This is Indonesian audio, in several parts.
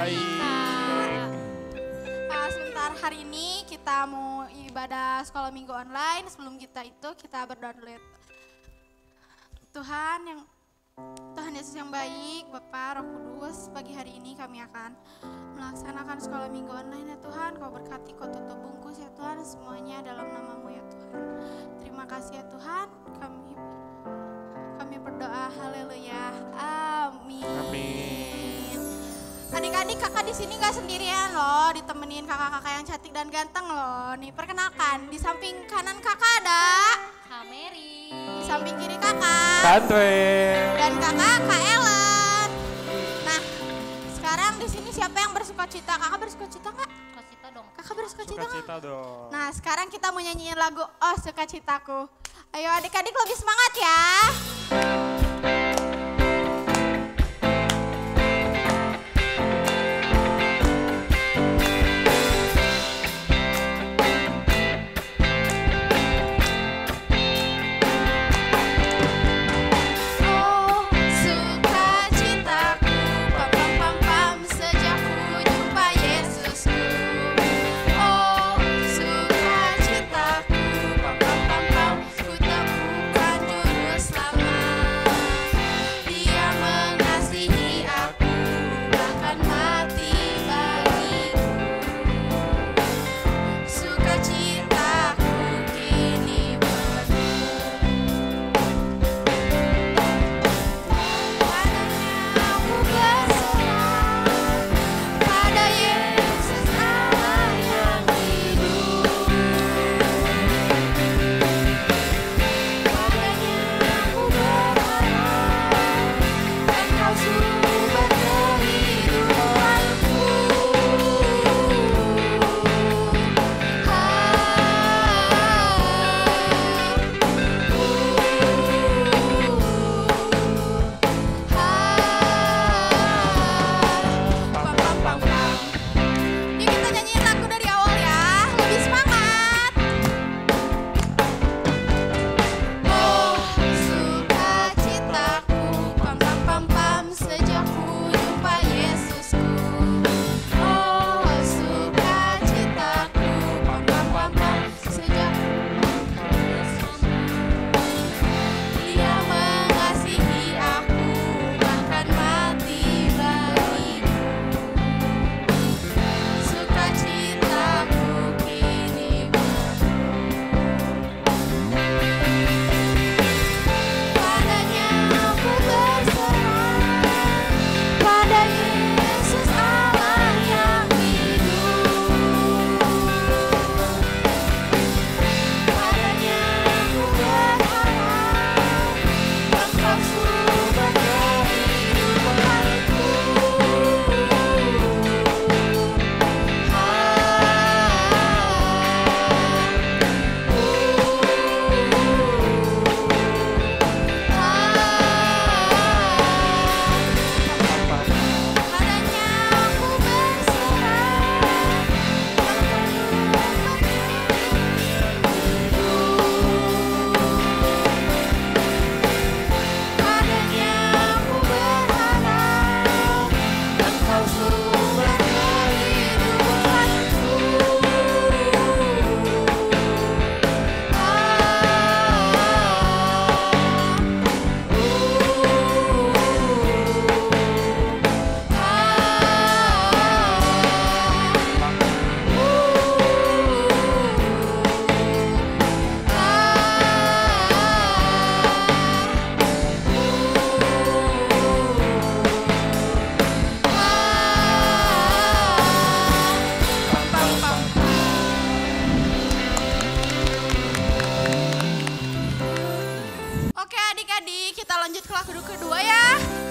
baik. Sebentar hari ini kita mau ibadah sekolah minggu online. Sebelum kita berdoa dulu ya. Tuhan Yesus yang baik, Bapa Roh Kudus, pagi hari ini kami akan melaksanakan sekolah minggu online ya Tuhan. Kau berkati, kau tutup bungkus ya Tuhan, semuanya dalam nama-Mu ya Tuhan. Terima kasih ya Tuhan, kami berdoa, haleluya, amin. Amin. Adik-adik, kakak di sini nggak sendirian loh, ditemenin kakak-kakak yang cantik dan ganteng loh. Nih perkenalkan, di samping kanan kakak ada Kak Mary. di samping kiri kakak Kantwe. dan kakak Kak Ellen. Nah, sekarang di sini siapa yang bersuka cita? Kakak bersuka cita nggak? Kosita dong. Kakak bersuka cita nggak? Sukacita dong. Nah, sekarang kita mau nyanyiin lagu Oh Sukacitaku. Ayo adik-adik lebih semangat ya.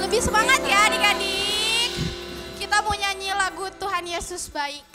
Lebih semangat ya adik-adik. Kita mau nyanyi lagu Tuhan Yesus Baik.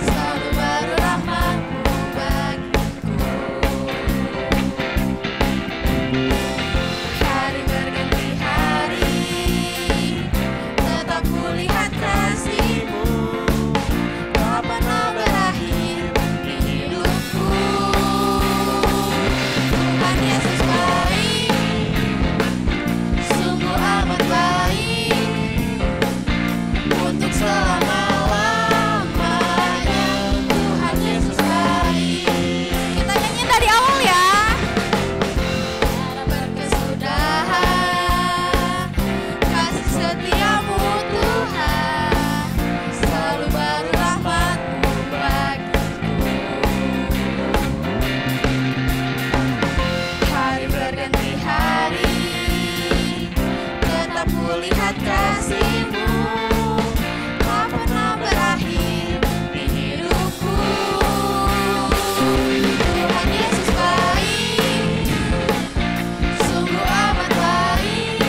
Selalu baru rahmat-Mu bagiku. selama-lamanya. Tuhan Yesus baik. Kita nyanyi dari awal ya. Tiada berkesudahan kasih setiamu Tuhan, selalu baru rahmat-Mu bagiku. Hari berganti hari, tetap kulihat kasih-Mu, tak pernah berakhir di hidupku. Tuhan Yesus baik, sungguh amat baik,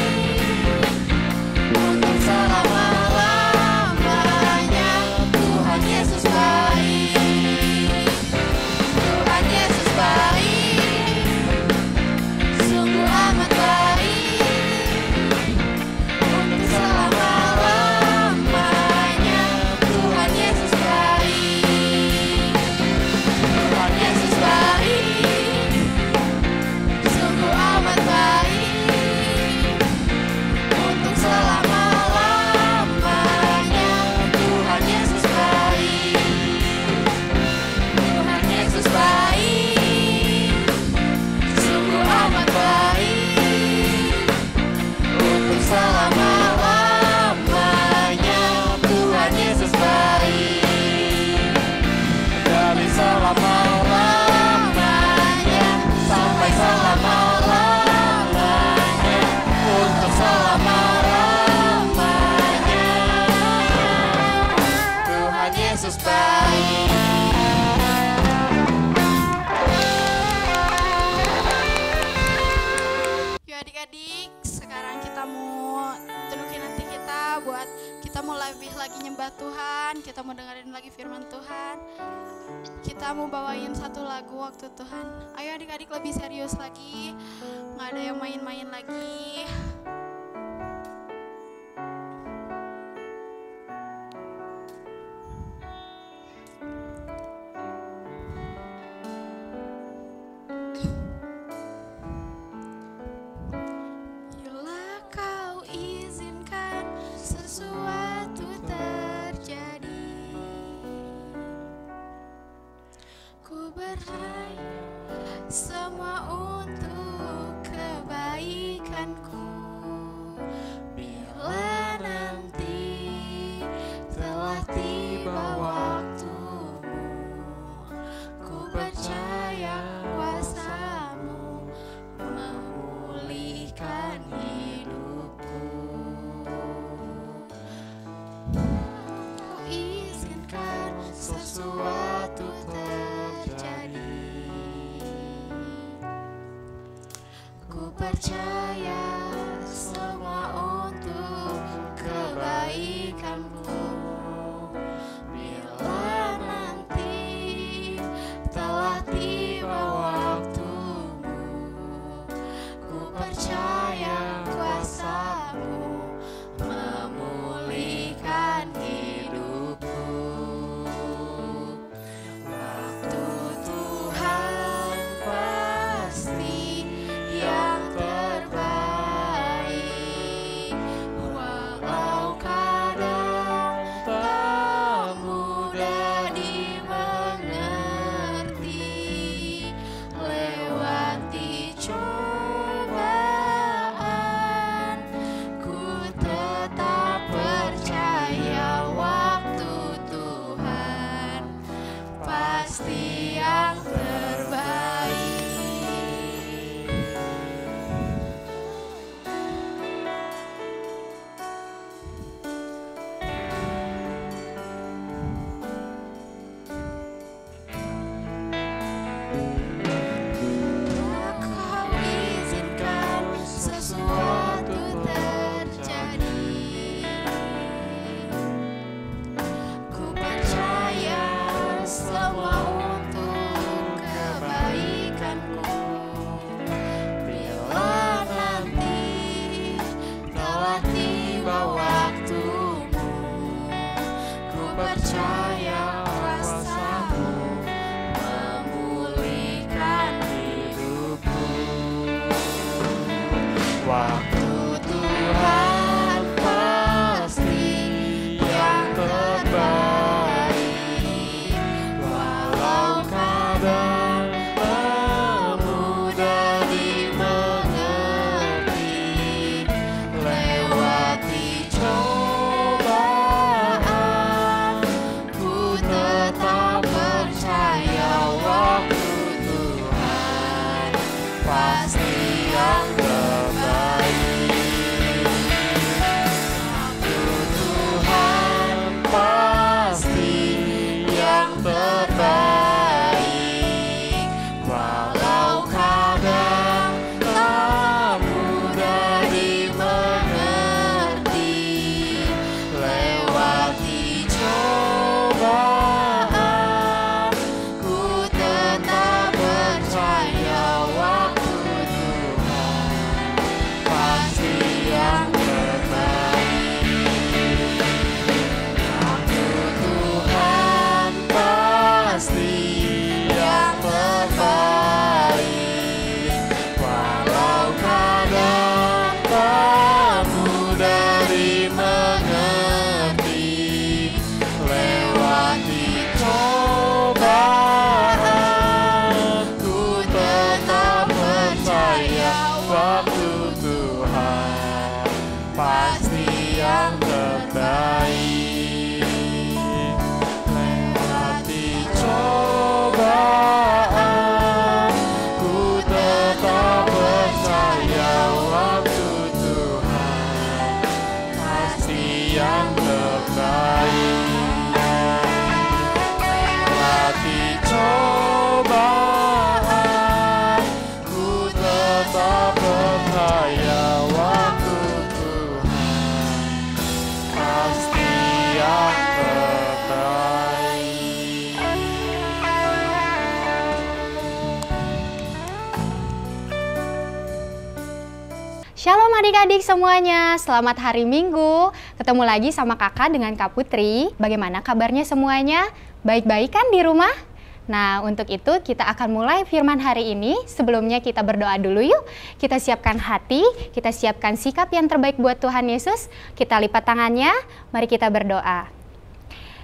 untuk selama-lamanya. Tuhan Yesus baik, Tuhan Yesus baik, sungguh amat baik, untuk selama-lamanya. Tuhan Yesus baik, Tuhan Yesus baik, sungguh amat baik, untuk selama-lamanya. Tuhan Yesus baik, Tuhan Yesus baik, sungguh amat baik, untuk selama-lamanya. Tuhan Yesus baik, dari selama-lamanya sampai selama-lamanya, untuk selama-lamanya. Tuhan Yesus baik. Yuk adik-adik, sekarang kita mau tundukin hati kita buat kita mau lebih lagi nyembah Tuhan, kita mau dengerin lagi firman Tuhan. Kita mau bawain satu lagu waktu Tuhan. Ayo adik-adik lebih serius lagi, nggak ada yang main-main lagi. Bila Kau izinkan sesuatu terjadi, ku berharap semua untuk kebaikanku. Bila nanti telah tiba waktumu, ku percaya kuasa-Mu memulihkan hidupku. Ku izinkan sesuatu terjadi, ku percaya semua untuk kebaikanku. Bila nanti telah tiba waktumu, ku percaya kuasa-Mu memulihkan hidupku. Waktu Tuhan pasti yang terbaik, walau kadang tak mudah dimengerti. Lewati cobaan, ku tetap percaya waktu Tuhan pasti yang terbaik. Kau izinkan sesuatu terjadi, ku percaya semua untuk kebaikanku. Bila nanti telah tiba waktumu, ku percaya kuasa-Mu memulihkan hidupku. Waktu Tuhan pasti yang Shalom adik-adik semuanya, selamat hari Minggu. Ketemu lagi sama kakak dengan Kak Putri. Bagaimana kabarnya semuanya? Baik-baik kan di rumah? Nah, untuk itu kita akan mulai firman hari ini. Sebelumnya kita berdoa dulu yuk. Kita siapkan hati, kita siapkan sikap yang terbaik buat Tuhan Yesus. Kita lipat tangannya, mari kita berdoa.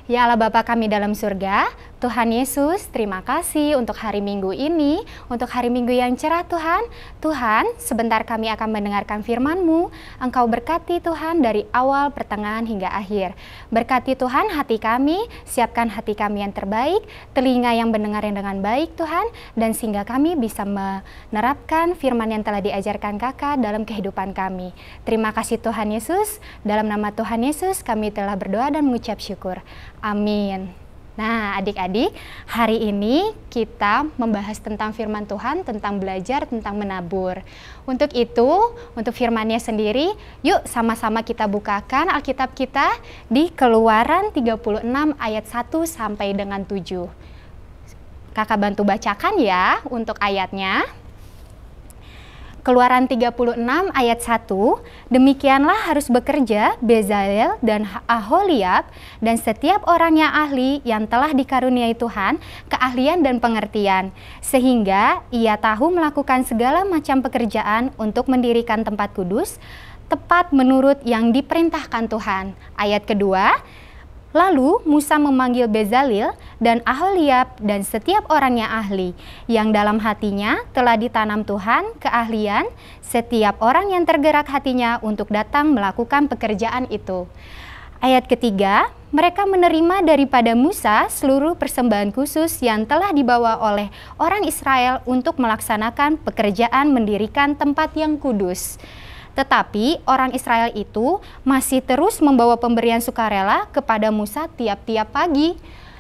Ya Allah Bapa kami dalam surga, Tuhan Yesus, terima kasih untuk hari Minggu ini, untuk hari Minggu yang cerah Tuhan. Tuhan, sebentar kami akan mendengarkan firman-Mu. Engkau berkati Tuhan dari awal, pertengahan, hingga akhir. Berkati Tuhan hati kami, siapkan hati kami yang terbaik, telinga yang mendengar yang dengan baik Tuhan, dan sehingga kami bisa menerapkan firman yang telah diajarkan Kakak dalam kehidupan kami. Terima kasih Tuhan Yesus, dalam nama Tuhan Yesus kami telah berdoa dan mengucap syukur. Amin. Nah, adik-adik, hari ini kita membahas tentang firman Tuhan, tentang belajar, tentang menabur. Untuk itu, untuk firman-Nya sendiri, yuk sama-sama kita bukakan Alkitab kita di Keluaran 36 ayat 1 sampai dengan 7. Kakak bantu bacakan ya untuk ayatnya. Keluaran 36 ayat 1, demikianlah harus bekerja Bezalel dan Aholiab dan setiap orang yang ahli yang telah dikaruniai Tuhan keahlian dan pengertian, sehingga ia tahu melakukan segala macam pekerjaan untuk mendirikan tempat kudus, tepat menurut yang diperintahkan Tuhan. Ayat kedua, lalu Musa memanggil Bezalel dan Aholiab dan setiap orang yang ahli, yang dalam hatinya telah ditanam Tuhan keahlian, setiap orang yang tergerak hatinya untuk datang melakukan pekerjaan itu. Ayat ketiga, mereka menerima daripada Musa seluruh persembahan khusus yang telah dibawa oleh orang Israel untuk melaksanakan pekerjaan mendirikan tempat yang kudus. Tetapi orang Israel itu masih terus membawa pemberian sukarela kepada Musa tiap-tiap pagi.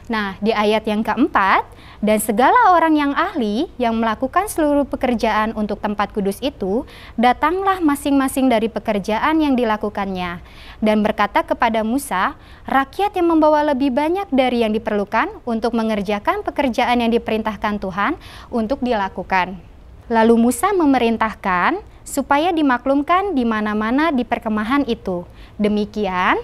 Nah, di ayat yang keempat, dan segala orang yang ahli yang melakukan seluruh pekerjaan untuk tempat kudus itu, datanglah masing-masing dari pekerjaan yang dilakukannya. Dan berkata kepada Musa, rakyat yang membawa lebih banyak dari yang diperlukan untuk mengerjakan pekerjaan yang diperintahkan Tuhan untuk dilakukan. Lalu Musa memerintahkan supaya dimaklumkan di mana-mana di perkemahan itu. Demikian,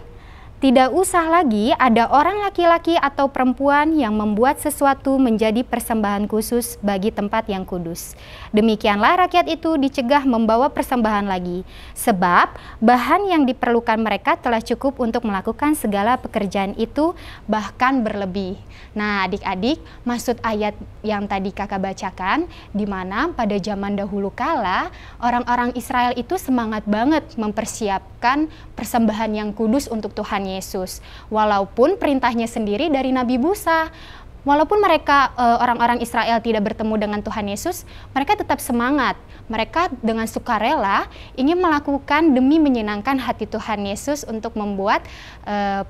tidak usah lagi ada orang laki-laki atau perempuan yang membuat sesuatu menjadi persembahan khusus bagi tempat yang kudus. Demikianlah rakyat itu dicegah membawa persembahan lagi, sebab bahan yang diperlukan mereka telah cukup untuk melakukan segala pekerjaan itu, bahkan berlebih. Nah, adik-adik, maksud ayat yang tadi kakak bacakan, di mana pada zaman dahulu kala, orang-orang Israel itu semangat banget mempersiapkan persembahan yang kudus untuk Tuhan Yesus. Walaupun perintahnya sendiri dari Nabi Musa. Walaupun mereka orang-orang Israel tidak bertemu dengan Tuhan Yesus, mereka tetap semangat. Mereka dengan sukarela ingin melakukan demi menyenangkan hati Tuhan Yesus untuk membuat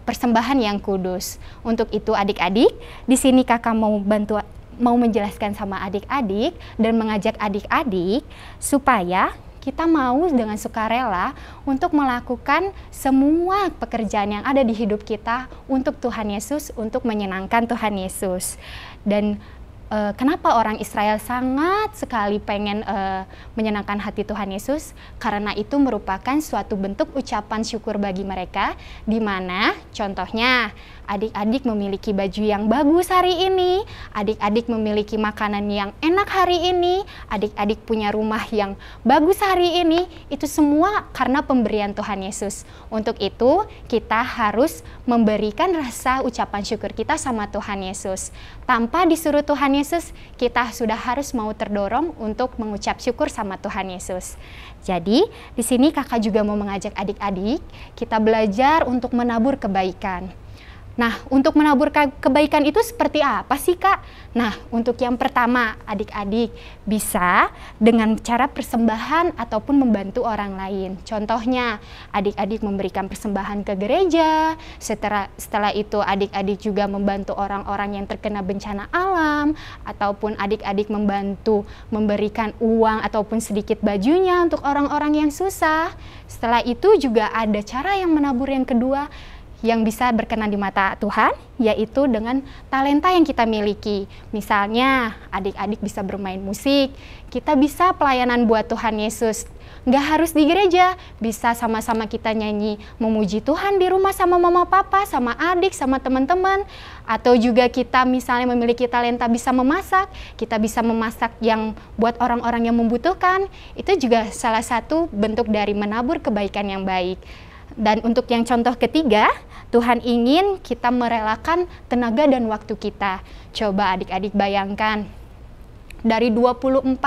persembahan yang kudus. Untuk itu adik-adik, di sini kakak mau menjelaskan sama adik-adik dan mengajak adik-adik supaya kita mau dengan sukarela untuk melakukan semua pekerjaan yang ada di hidup kita untuk Tuhan Yesus, untuk menyenangkan Tuhan Yesus. Dan kenapa orang Israel sangat sekali pengen menyenangkan hati Tuhan Yesus? Karena itu merupakan suatu bentuk ucapan syukur bagi mereka, di mana contohnya adik-adik memiliki baju yang bagus hari ini, adik-adik memiliki makanan yang enak hari ini, adik-adik punya rumah yang bagus hari ini, itu semua karena pemberian Tuhan Yesus. Untuk itu, kita harus memberikan rasa ucapan syukur kita sama Tuhan Yesus. Tanpa disuruh Tuhan Yesus, kita sudah harus mau terdorong untuk mengucap syukur sama Tuhan Yesus. Jadi, di sini kakak juga mau mengajak adik-adik, kita belajar untuk menabur kebaikan. Nah, untuk menabur kebaikan itu seperti apa sih, Kak? Nah, untuk yang pertama, adik-adik bisa dengan cara persembahan ataupun membantu orang lain. Contohnya, adik-adik memberikan persembahan ke gereja, setelah itu adik-adik juga membantu orang-orang yang terkena bencana alam, ataupun adik-adik membantu memberikan uang ataupun sedikit bajunya untuk orang-orang yang susah. Setelah itu juga ada cara yang menabur yang kedua, yang bisa berkenan di mata Tuhan, yaitu dengan talenta yang kita miliki. Misalnya, adik-adik bisa bermain musik, kita bisa pelayanan buat Tuhan Yesus. Nggak harus di gereja, bisa sama-sama kita nyanyi memuji Tuhan di rumah sama mama papa, sama adik, sama teman-teman. Atau juga kita misalnya memiliki talenta bisa memasak, kita bisa memasak yang buat orang-orang yang membutuhkan. Itu juga salah satu bentuk dari menabur kebaikan yang baik. Dan untuk yang contoh ketiga, Tuhan ingin kita merelakan tenaga dan waktu kita. Coba adik-adik bayangkan, dari 24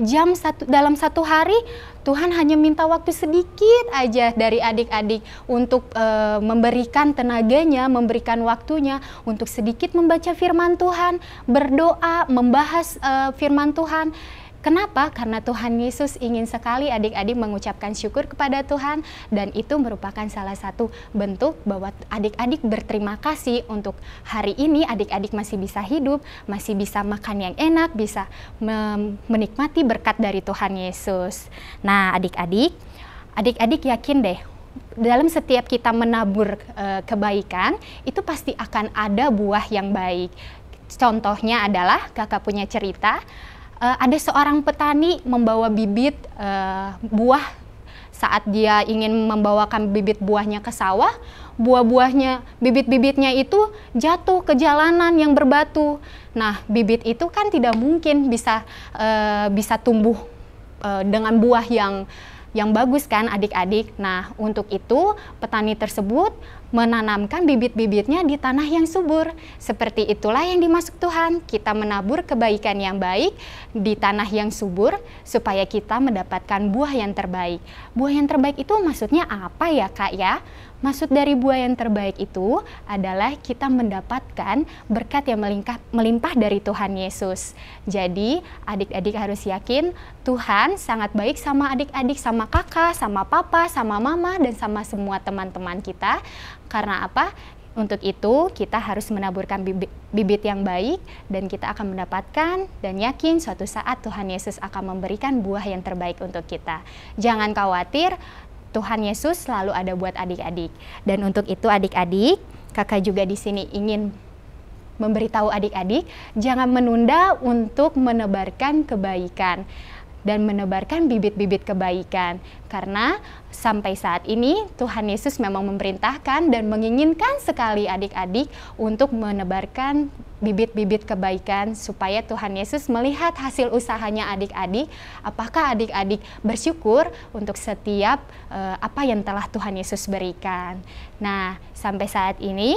jam dalam satu hari, Tuhan hanya minta waktu sedikit aja dari adik-adik untuk memberikan tenaganya, memberikan waktunya untuk sedikit membaca firman Tuhan, berdoa, membahas firman Tuhan. Kenapa? Karena Tuhan Yesus ingin sekali adik-adik mengucapkan syukur kepada Tuhan, dan itu merupakan salah satu bentuk bahwa adik-adik berterima kasih untuk hari ini adik-adik masih bisa hidup, masih bisa makan yang enak, bisa menikmati berkat dari Tuhan Yesus. Nah, adik-adik yakin deh, dalam setiap kita menabur kebaikan, itu pasti akan ada buah yang baik. Contohnya adalah kakak punya cerita, ada seorang petani membawa bibit buah. Saat dia ingin membawakan bibit buahnya ke sawah, buah-buahnya, bibit-bibitnya itu jatuh ke jalanan yang berbatu. Nah, bibit itu kan tidak mungkin bisa tumbuh dengan buah yang bagus kan adik-adik. Nah, untuk itu petani tersebut menanamkan bibit-bibitnya di tanah yang subur. Seperti itulah yang dimaksud Tuhan, kita menabur kebaikan yang baik di tanah yang subur supaya kita mendapatkan buah yang terbaik. Buah yang terbaik itu maksudnya apa ya Kak ya? Maksud dari buah yang terbaik itu adalah kita mendapatkan berkat yang melimpah dari Tuhan Yesus. Jadi adik-adik harus yakin Tuhan sangat baik sama adik-adik, sama kakak, sama papa, sama mama, dan sama semua teman-teman kita. Karena apa? Untuk itu kita harus menaburkan bibit yang baik, dan kita akan mendapatkan dan yakin suatu saat Tuhan Yesus akan memberikan buah yang terbaik untuk kita. Jangan khawatir, Tuhan Yesus selalu ada buat adik-adik. Dan untuk itu adik-adik, kakak juga di sini ingin memberitahu adik-adik, jangan menunda untuk menebarkan kebaikan dan menebarkan bibit-bibit kebaikan. Karena sampai saat ini Tuhan Yesus memang memerintahkan dan menginginkan sekali adik-adik untuk menebarkan bibit-bibit kebaikan supaya Tuhan Yesus melihat hasil usahanya adik-adik, apakah adik-adik bersyukur untuk setiap apa yang telah Tuhan Yesus berikan. Nah, sampai saat ini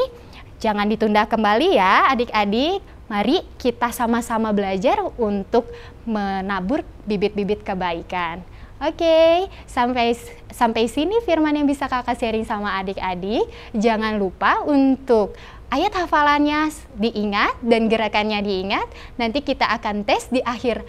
jangan ditunda kembali ya adik-adik. Mari kita sama-sama belajar untuk menabur bibit-bibit kebaikan. Oke, sampai sini firman yang bisa kakak sharing sama adik-adik. Jangan lupa untuk ayat hafalannya diingat dan gerakannya diingat. Nanti kita akan tes di akhir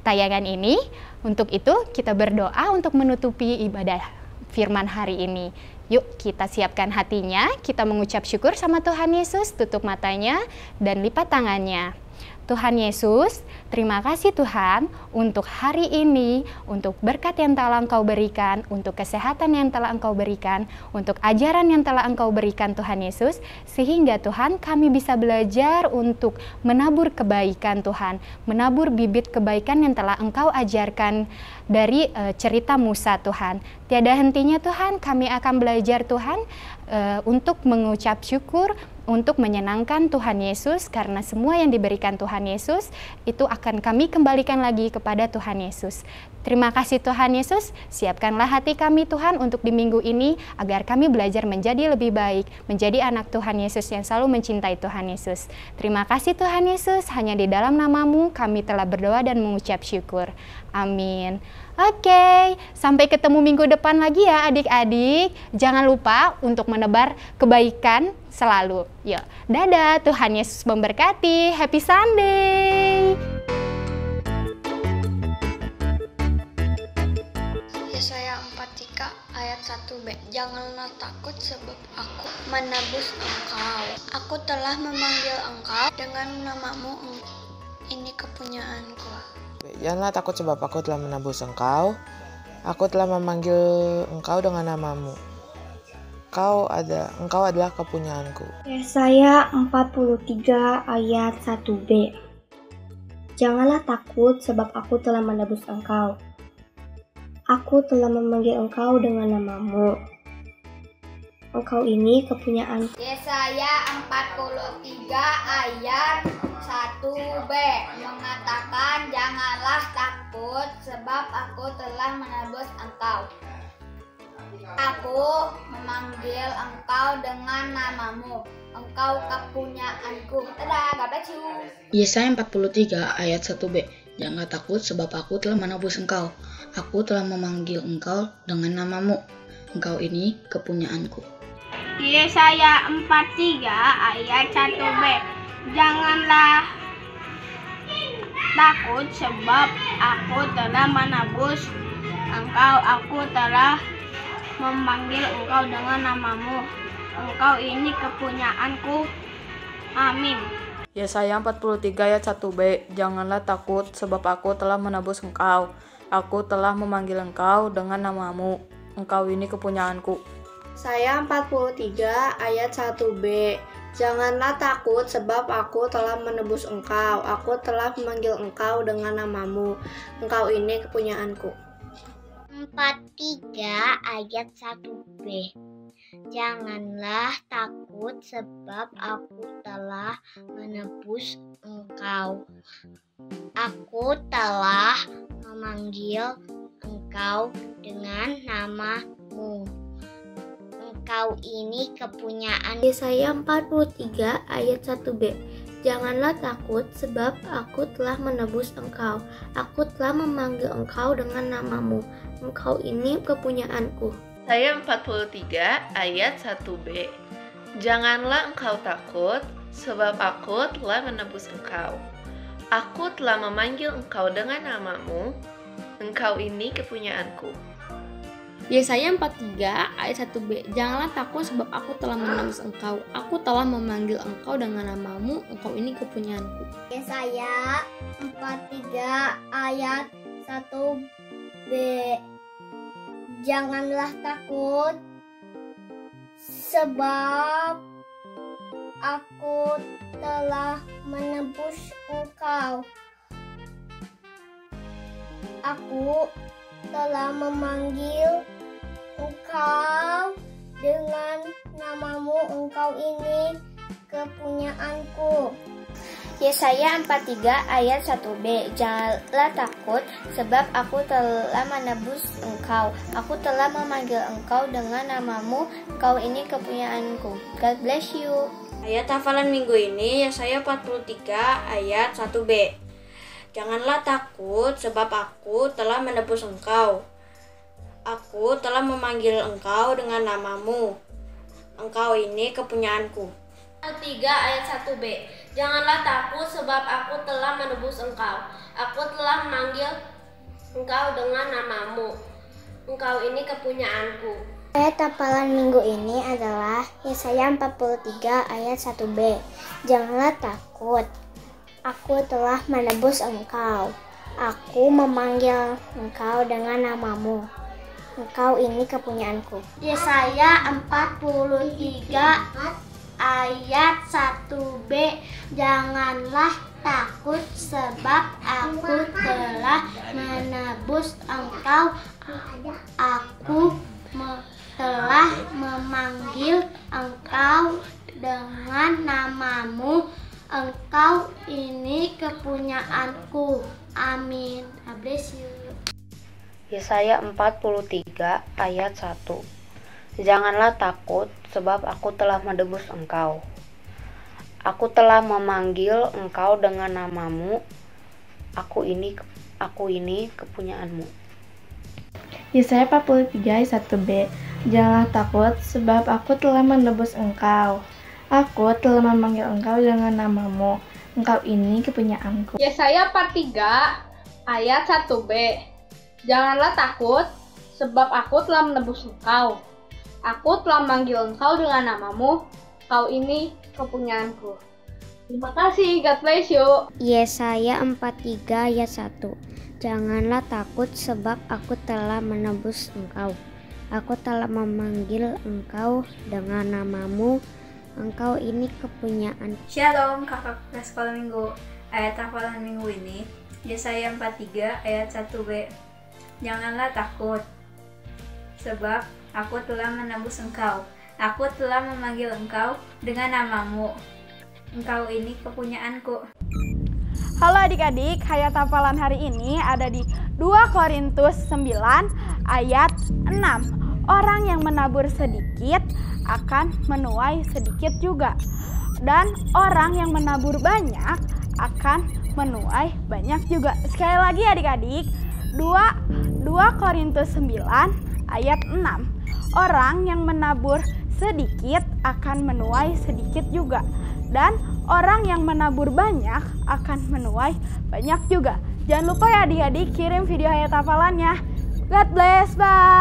tayangan ini. Untuk itu kita berdoa untuk menutupi ibadah firman hari ini. Yuk kita siapkan hatinya, kita mengucap syukur sama Tuhan Yesus, tutup matanya dan lipat tangannya. Tuhan Yesus, terima kasih Tuhan untuk hari ini, untuk berkat yang telah Engkau berikan, untuk kesehatan yang telah Engkau berikan, untuk ajaran yang telah Engkau berikan Tuhan Yesus, sehingga Tuhan kami bisa belajar untuk menabur kebaikan Tuhan, menabur bibit kebaikan yang telah Engkau ajarkan dari cerita Musa Tuhan. Tiada hentinya Tuhan, kami akan belajar Tuhan untuk mengucap syukur, untuk menyenangkan Tuhan Yesus, karena semua yang diberikan Tuhan Yesus itu akan kami kembalikan lagi kepada Tuhan Yesus. Terima kasih Tuhan Yesus, siapkanlah hati kami Tuhan untuk di minggu ini agar kami belajar menjadi lebih baik, menjadi anak Tuhan Yesus yang selalu mencintai Tuhan Yesus. Terima kasih Tuhan Yesus, hanya di dalam nama-Mu kami telah berdoa dan mengucap syukur. Amin. Oke, sampai ketemu minggu depan lagi ya adik-adik. Jangan lupa untuk menebar kebaikan selalu. Yuk, dadah, Tuhan Yesus memberkati. Happy Sunday. Yesaya 4 ayat 1b. Janganlah takut sebab aku menebus engkau. Aku telah memanggil engkau dengan namamu. Ini kepunyaanku. Janganlah takut sebab aku telah menebus engkau. Aku telah memanggil engkau dengan namamu. engkau adalah kepunyaanku. Yesaya 43 ayat 1b. Janganlah takut sebab aku telah menebus engkau. Aku telah memanggil engkau dengan namamu. Engkau ini kepunyaanku. Yesaya 43 ayat 1b mengatakan, janganlah takut sebab aku telah menebus engkau. Aku memanggil engkau dengan namamu. Engkau kepunyaanku. Dadah, God bless you. Yesaya 43 ayat 1b. Janganlah takut sebab aku telah menebus engkau. Aku telah memanggil engkau dengan namamu. Engkau ini kepunyaanku. Yesaya 43 ayat 1b. Janganlah takut sebab aku telah menebus engkau. Aku telah memanggil engkau dengan namamu. Engkau ini kepunyaanku. Amin. Yesaya 43 ayat 1b. Janganlah takut sebab aku telah menebus engkau. Aku telah memanggil engkau dengan namamu. Engkau ini kepunyaanku. Yesaya 43 ayat 1b. Janganlah takut sebab aku telah menebus engkau. Aku telah memanggil engkau dengan namamu. Engkau ini kepunyaanku. 43 ayat 1b. Janganlah takut sebab aku telah menebus engkau. Aku telah memanggil engkau dengan namamu. Engkau ini kepunyaan. Yesaya 43 ayat 1b. Janganlah takut sebab aku telah menebus engkau. Aku telah memanggil engkau dengan namamu. Engkau ini kepunyaanku. Yesaya 43 ayat 1b. Janganlah engkau takut, sebab aku telah menebus engkau. Aku telah memanggil engkau dengan namamu. Engkau ini kepunyaanku. Yesaya 43 ayat 1b. Janganlah takut sebab aku telah menebus engkau. Aku telah memanggil engkau dengan namamu. Engkau ini kepunyaanku. Yesaya 43 ayat 1b. Janganlah takut sebab aku telah menebus engkau. Aku telah memanggil engkau dengan namamu. Engkau ini kepunyaanku. Yesaya 43 ayat 1b. Janganlah takut sebab aku telah menebus engkau. Aku telah memanggil engkau dengan namamu. Engkau ini kepunyaanku. God bless you. Ayat hafalan minggu ini Yesaya 43 ayat 1b. Janganlah takut sebab aku telah menebus engkau. Aku telah memanggil engkau dengan namamu. Engkau ini kepunyaanku. 3 ayat 1b. Janganlah takut sebab aku telah menebus engkau. Aku telah memanggil engkau dengan namamu. Engkau ini kepunyaanku. Ayat hafalan minggu ini adalah Yesaya 43 ayat 1b. Janganlah takut. Aku telah menebus engkau. Aku memanggil engkau dengan namamu. Engkau ini kepunyaanku. Yesaya 43 ayat 1b. Janganlah takut sebab aku telah menebus engkau. Aku telah memanggil engkau dengan namamu. Engkau ini kepunyaanku. Amin. God bless you. Yesaya 43 ayat 1. Janganlah takut sebab aku telah menebus engkau. Aku telah memanggil engkau dengan namamu. Aku ini kepunyaanmu. Yesaya 43 ayat 1b. Janganlah takut sebab aku telah menebus engkau. Aku telah memanggil engkau dengan namamu. Engkau ini kepunyaanku. Yesaya 43 ayat 1b. Janganlah takut sebab aku telah menebus engkau. Aku telah memanggil engkau dengan namamu. Engkau ini kepunyaanku. Terima kasih, God bless you. Yesaya 43 ayat 1. Janganlah takut sebab aku telah menebus engkau. Aku telah memanggil engkau dengan namamu. Engkau ini kepunyaan. Shalom kakak kelas sekolah minggu. Ayat hafalan minggu ini Yesaya 43 ayat 1b. Janganlah takut, sebab aku telah menebus engkau. Aku telah memanggil engkau dengan namamu. Engkau ini kepunyaanku. Halo adik-adik, hayat hafalan hari ini ada di 2 Korintus 9 ayat 6. Orang yang menabur sedikit akan menuai sedikit juga. Dan orang yang menabur banyak akan menuai banyak juga. Sekali lagi adik-adik, 2 Korintus 9 ayat 6. Orang yang menabur sedikit akan menuai sedikit juga. Dan orang yang menabur banyak akan menuai banyak juga. Jangan lupa ya adik-adik kirim video hayat hafalannya. God bless, bye!